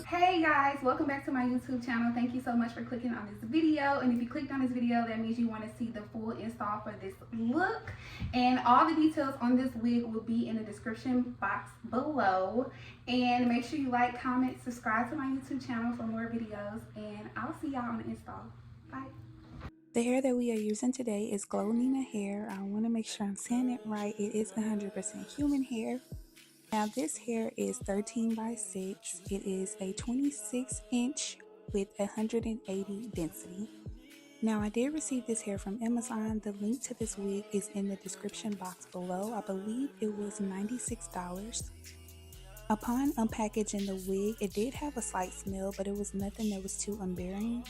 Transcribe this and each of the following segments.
Hey guys, welcome back to my YouTube channel. Thank you so much for clicking on this video. And if you clicked on this video, that means you want to see the full install for this look. And all the details on this wig will be in the description box below. And make sure you like, comment, subscribe to my YouTube channel for more videos. And I'll see y'all on the install. Bye. The hair that we are using today is Glownina Hair. I want to make sure I'm saying it right. It is 100% human hair. Now this hair is 13 by 6. It is a 26 inch with 180 density. Now I did receive this hair from Amazon. The link to this wig is in the description box below. I believe it was $96. Upon unpackaging the wig, it did have a slight smell, but it was nothing that was too unbearable.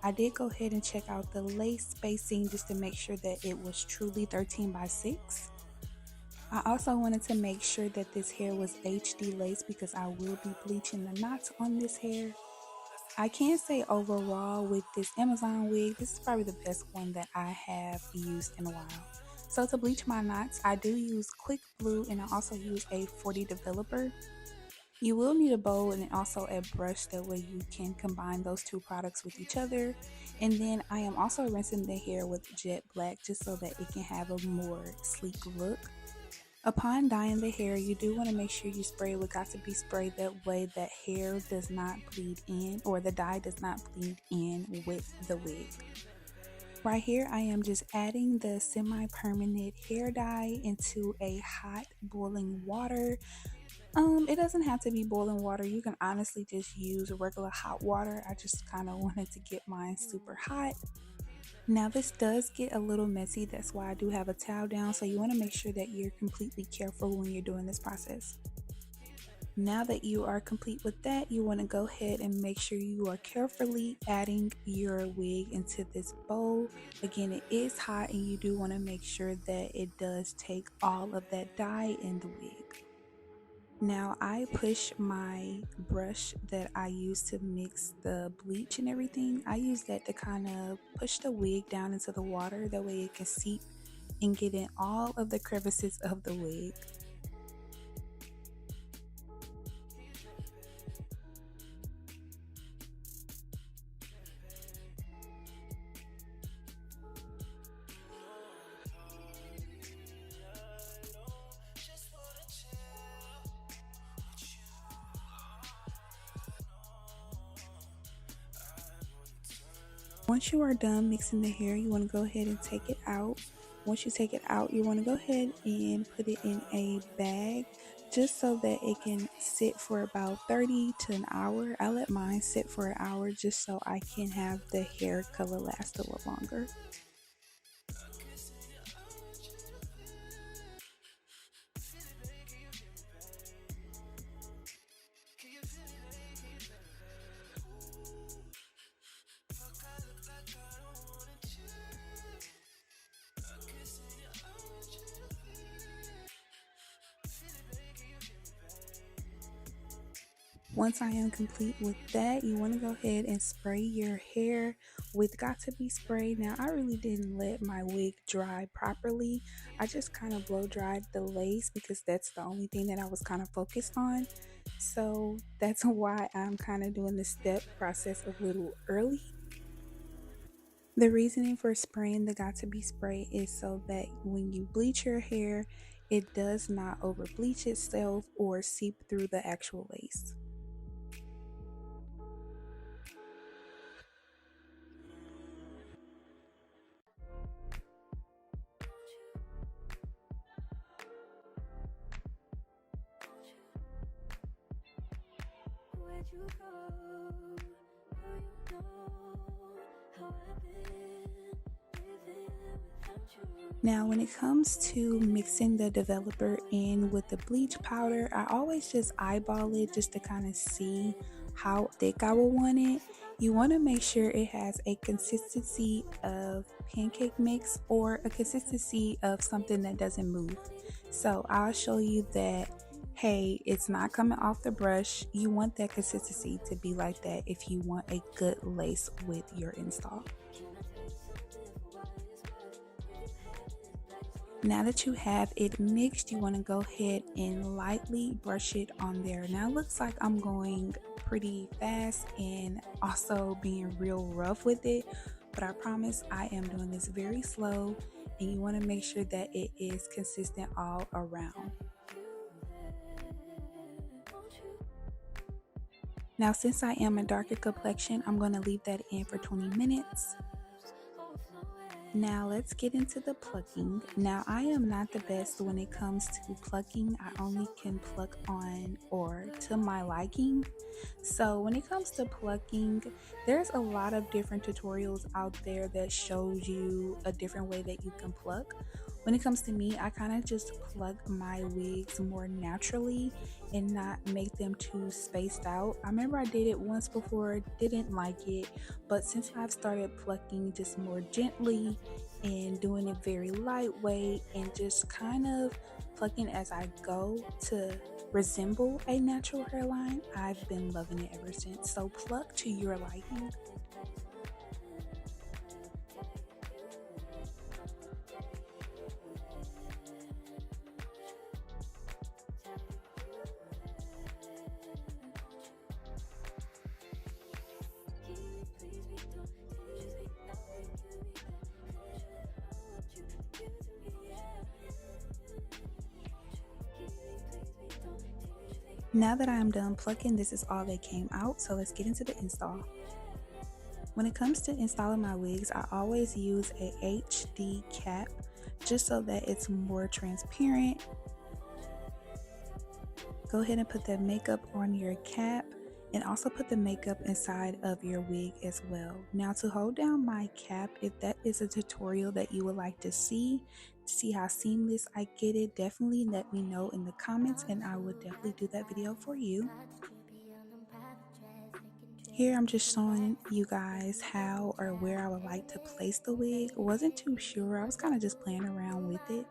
I did go ahead and check out the lace spacing just to make sure that it was truly 13 by 6. I also wanted to make sure that this hair was HD lace because I will be bleaching the knots on this hair. I can say overall with this Amazon wig, this is probably the best one that I have used in a while. So to bleach my knots, I do use Quick Blue and I also use a 40 developer. You will need a bowl and also a brush, that way you can combine those two products with each other. And then I am also rinsing the hair with jet black just so that it can have a more sleek look. Upon dyeing the hair, you do want to make sure you spray with Got To Be Spray, that way that hair does not bleed in, or the dye does not bleed in with the wig. Right here I am just adding the semi-permanent hair dye into a hot boiling water. It doesn't have to be boiling water. You can honestly just use regular hot water. I just kind of wanted to get mine super hot. Now this does get a little messy, that's why I do have a towel down, so you want to make sure that you're completely careful when you're doing this process. Now that you are complete with that, you want to go ahead and make sure you are carefully adding your wig into this bowl. Again, it is hot and you do want to make sure that it does take all of that dye in the wig. Now I push my brush that I use to mix the bleach and everything. I use that to kind of push the wig down into the water, that way it can seep and get in all of the crevices of the wig. Once you are done mixing the hair, you want to go ahead and take it out. Once you take it out, you want to go ahead and put it in a bag just so that it can sit for about 30 to an hour. I let mine sit for an hour just so I can have the hair color last a little longer. Once I am complete with that, you want to go ahead and spray your hair with Got To Be Spray. Now I really didn't let my wig dry properly. I just kind of blow dried the lace because that's the only thing that I was kind of focused on. So that's why I'm kind of doing the step process a little early. The reasoning for spraying the Got To Be Spray is so that when you bleach your hair, it does not over bleach itself or seep through the actual lace. You go, you know how I've been living without you. Now when it comes to mixing the developer in with the bleach powder, I always just eyeball it just to kind of see how thick I will want it. You want to make sure it has a consistency of pancake mix or a consistency of something that doesn't move. So I'll show you that hey, it's not coming off the brush. You want that consistency to be like that if you want a good lace with your install. Now that you have it mixed, you want to go ahead and lightly brush it on there. Now it looks like I'm going pretty fast and also being real rough with it, but I promise I am doing this very slow, and you want to make sure that it is consistent all around. Now since I am a darker complexion, I'm going to leave that in for 20 minutes. Now let's get into the plucking. Now I am not the best when it comes to plucking. I only can pluck on or to my liking. So when it comes to plucking, there's a lot of different tutorials out there that shows you a different way that you can pluck. When it comes to me, I kind of just pluck my wigs more naturally and not make them too spaced out. I remember I did it once before, didn't like it, but since I've started plucking just more gently and doing it very lightweight and just kind of plucking as I go to resemble a natural hairline, I've been loving it ever since. So pluck to your liking. Now that I am done plucking, this is all that came out, so let's get into the install. When it comes to installing my wigs, I always use a HD cap just so that it's more transparent. Go ahead and put that makeup on your cap and also put the makeup inside of your wig as well. Now to hold down my cap, if that is a tutorial that you would like to see how seamless I get it, definitely let me know in the comments and I would definitely do that video for you. Here I'm just showing you guys how or where I would like to place the wig. Wasn't too sure, I was kind of just playing around with it.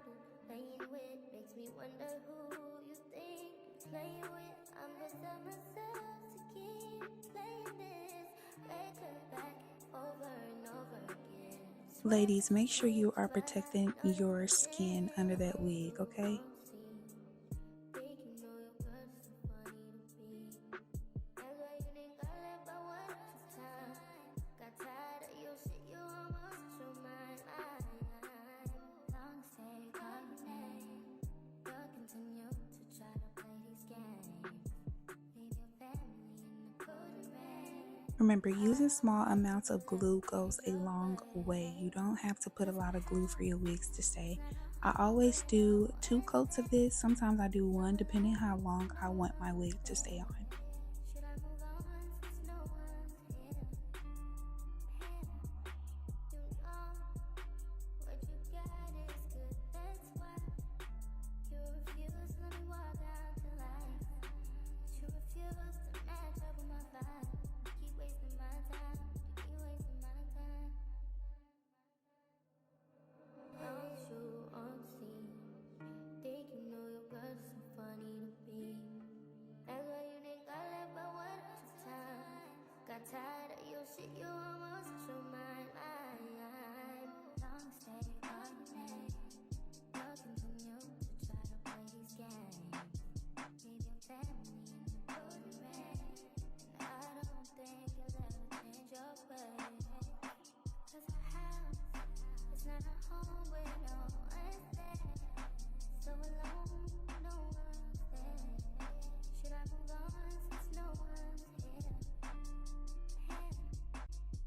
Ladies, make sure you are protecting your skin under that wig, okay? Remember, using small amounts of glue goes a long way. You don't have to put a lot of glue for your wigs to stay. I always do 2 coats of this. Sometimes I do 1 depending how long I want my wig to stay on. Tired of your shit, you almost your mind. Long stay argument. You'll continue to try to play these games. Leave your family in the cold rain. And I don't think you'll ever change your ways. 'Cause a house, it's not a home where no one's there. So alone, no one's there. Should I move on since no one's here?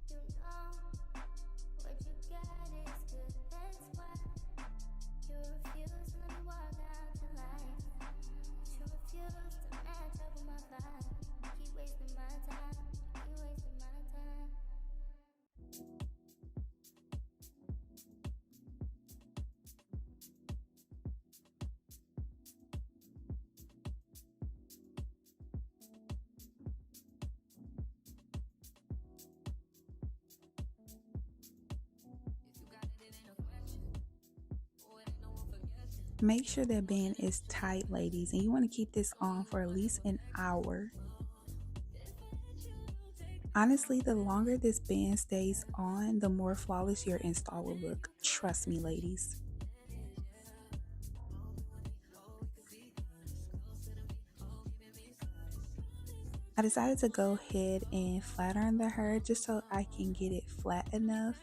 You know what you got is good. Make sure that band is tight, ladies, and you want to keep this on for at least an hour. Honestly, the longer this band stays on, the more flawless your install will look. Trust me, ladies. I decided to go ahead and flat iron the hair just so I can get it flat enough.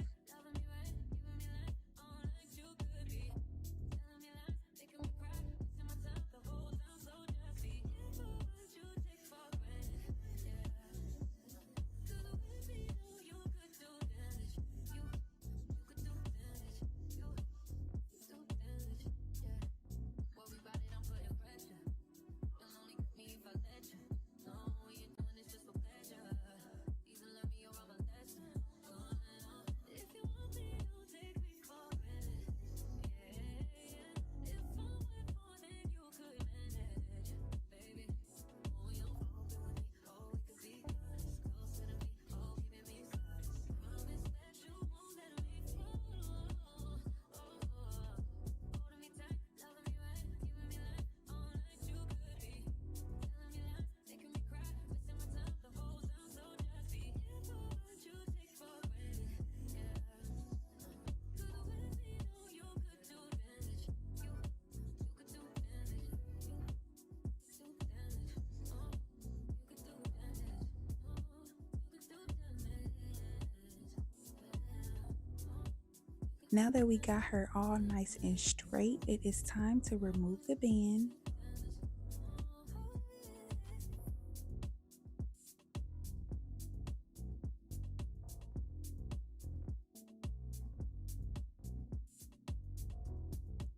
Now that we got her all nice and straight, it is time to remove the band.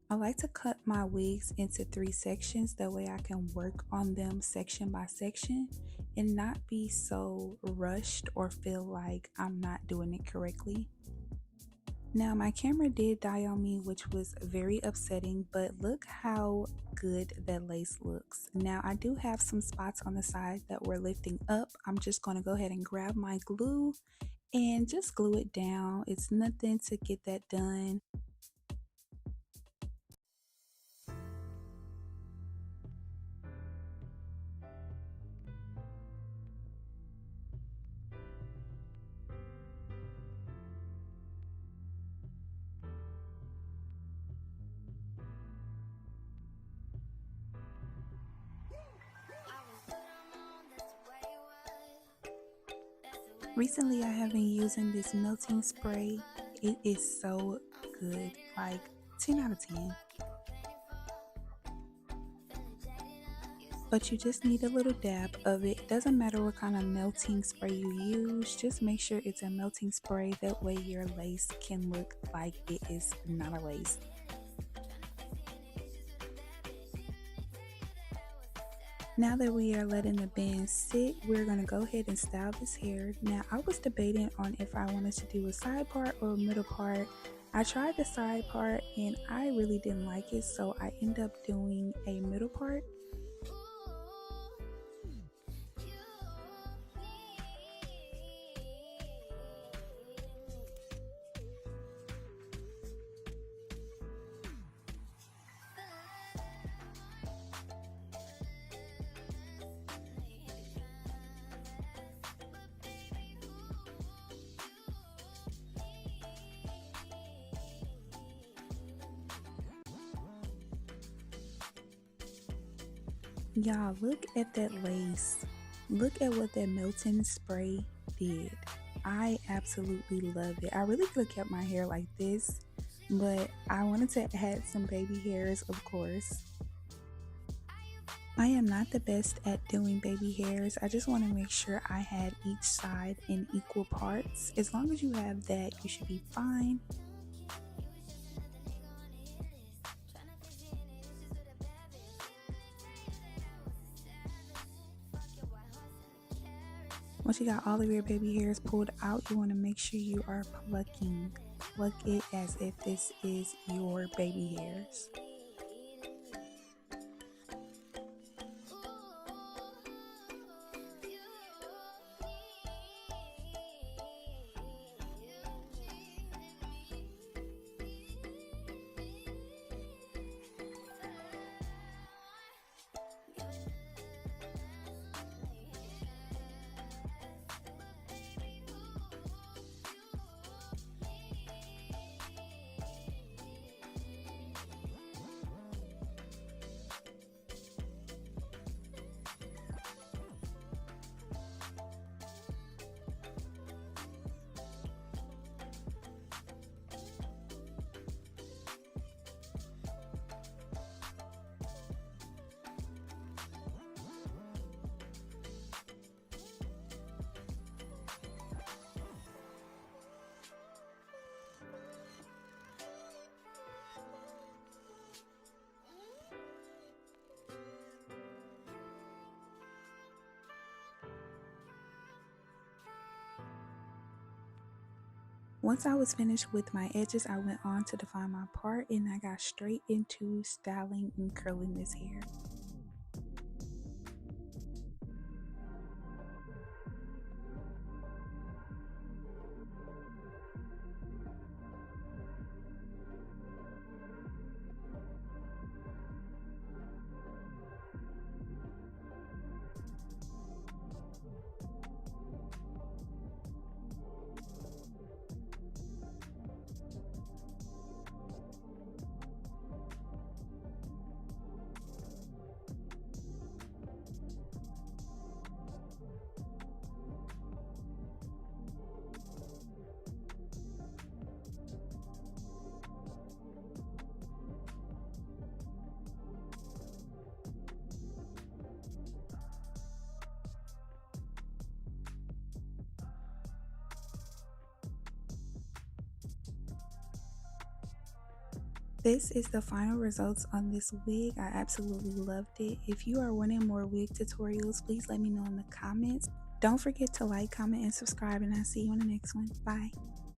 I like to cut my wigs into 3 sections, that way I can work on them section by section and not be so rushed or feel like I'm not doing it correctly. Now my camera did die on me, which was very upsetting, but look how good that lace looks. Now I do have some spots on the side that we're lifting up. I'm just going to go ahead and grab my glue and just glue it down. It's nothing to get that done. Recently I have been using this melting spray. It is so good, like 10 out of 10. But you just need a little dab of it. Doesn't matter what kind of melting spray you use, just make sure it's a melting spray, that way your lace can look like it is not a lace. Now that we are letting the band sit, we're going to go ahead and style this hair. Now I was debating on if I wanted to do a side part or a middle part. I tried the side part and I really didn't like it, so I ended up doing a middle part. Y'all, look at that lace. Look at what that melting spray did. I absolutely love it. I really could have kept my hair like this, but I wanted to add some baby hairs, of course. I am not the best at doing baby hairs. I just want to make sure I had each side in equal parts. As long as you have that, you should be fine. Once you got all of your baby hairs pulled out, you want to make sure you are plucking. Pluck it as if this is your baby hairs. Once I was finished with my edges, I went on to define my part and I got straight into styling and curling this hair. This is the final results on this wig. I absolutely loved it. If you are wanting more wig tutorials, please let me know in the comments. Don't forget to like, comment, and subscribe, and I'll see you in the next one. Bye.